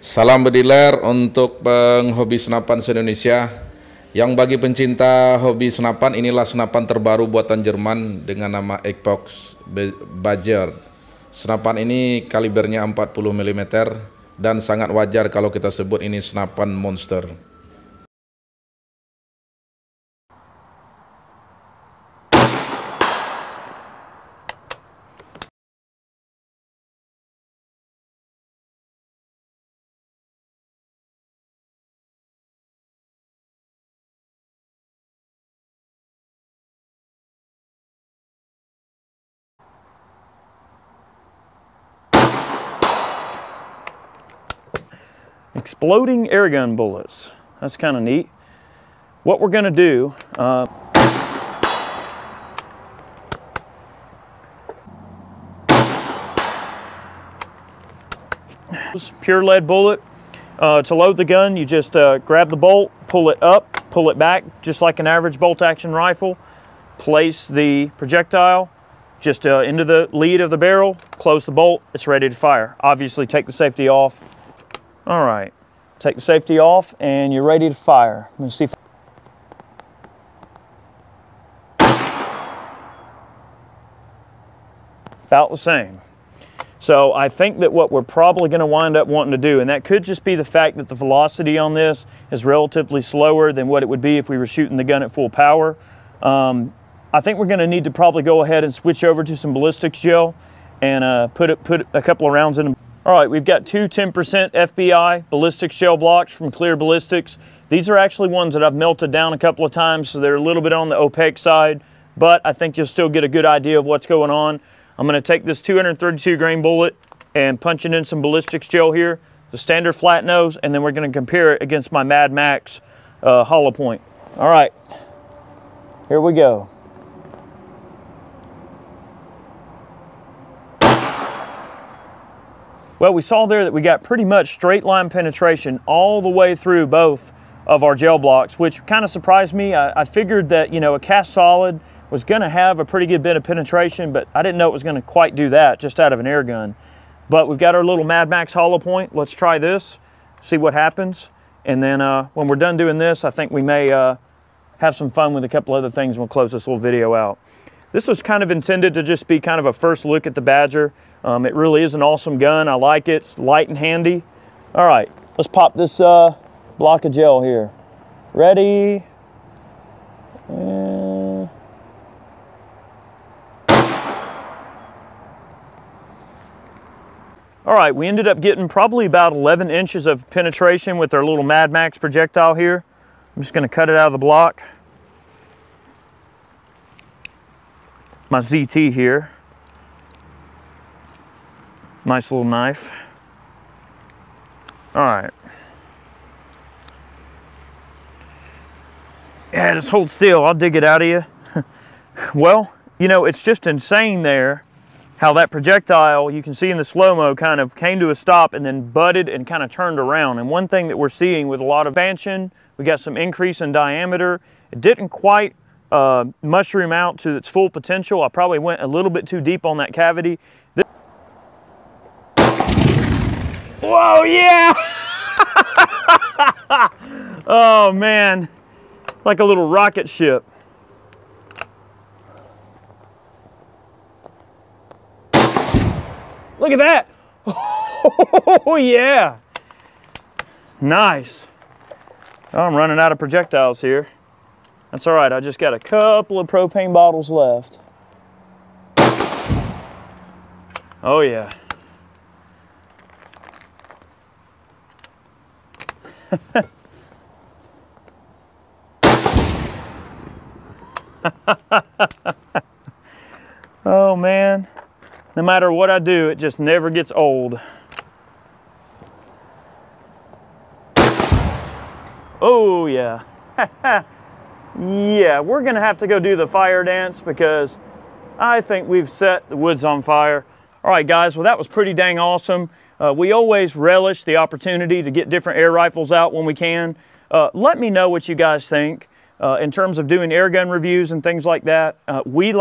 Salam bediler untuk penghobi senapan se-Indonesia. Yang bagi pencinta hobi senapan, inilah senapan terbaru buatan Jerman dengan nama Epox Badger. Senapan ini kalibernya 40 mm dan sangat wajar kalau kita sebut ini senapan monster. Exploding airgun bullets. That's kind of neat. What we're going to do, pure lead bullet. To load the gun, you just grab the bolt, pull it up, pull it back, just like an average bolt-action rifle. Place the projectile just into the lead of the barrel, close the bolt, it's ready to fire. Obviously, take the safety off. All right, take the safety off and you're ready to fire. Let me see if about the same. So I think that what we're probably going to wind up wanting to do, and that could just be the fact that the velocity on this is relatively slower than what it would be if we were shooting the gun at full power. I think we're going to need to probably go ahead and switch over to some ballistics gel and put a couple of rounds in them. All right, we've got two 10% FBI ballistics gel blocks from Clear Ballistics. These are actually ones that I've melted down a couple of times, so they're a little bit on the opaque side, but I think you'll still get a good idea of what's going on. I'm gonna take this 232 grain bullet and punch it in some ballistics gel here, the standard flat nose, and then we're gonna compare it against my Mad Max hollow point. All right, here we go. Well, we saw there that we got pretty much straight line penetration all the way through both of our gel blocks, which kind of surprised me. I figured that, you know, a cast solid was going to have a pretty good bit of penetration, but I didn't know it was going to quite do that just out of an air gun. But we've got our little Mad Max hollow point. Let's try this, see what happens. And then when we're done doing this, I think we may have some fun with a couple other things and we'll close this little video out. This was kind of intended to just be kind of a first look at the Badger. It really is an awesome gun. I like it. It's light and handy. All right, let's pop this block of gel here. Ready? All right, we ended up getting probably about 11 inches of penetration with our little Mad Max projectile here. I'm just going to cut it out of the block. My ZT here. Nice little knife. All right. Yeah, just hold still. I'll dig it out of you. Well, you know, it's just insane there how that projectile, you can see in the slow-mo, kind of came to a stop and then butted and kind of turned around. And one thing that we're seeing with a lot of expansion, we got some increase in diameter. It didn't quite mushroom out to its full potential. I probably went a little bit too deep on that cavity. Whoa, yeah! Oh man, like a little rocket ship. Look at that. Oh yeah. Nice. Oh, I'm running out of projectiles here. That's all right, I just got a couple of propane bottles left. Oh yeah. Oh man, no matter what I do, it just never gets old. Oh yeah. Yeah, we're gonna have to go do the fire dance because I think we've set the woods on fire. All right guys, well that was pretty dang awesome. We always relish the opportunity to get different air rifles out when we can. Let me know what you guys think in terms of doing air gun reviews and things like that. We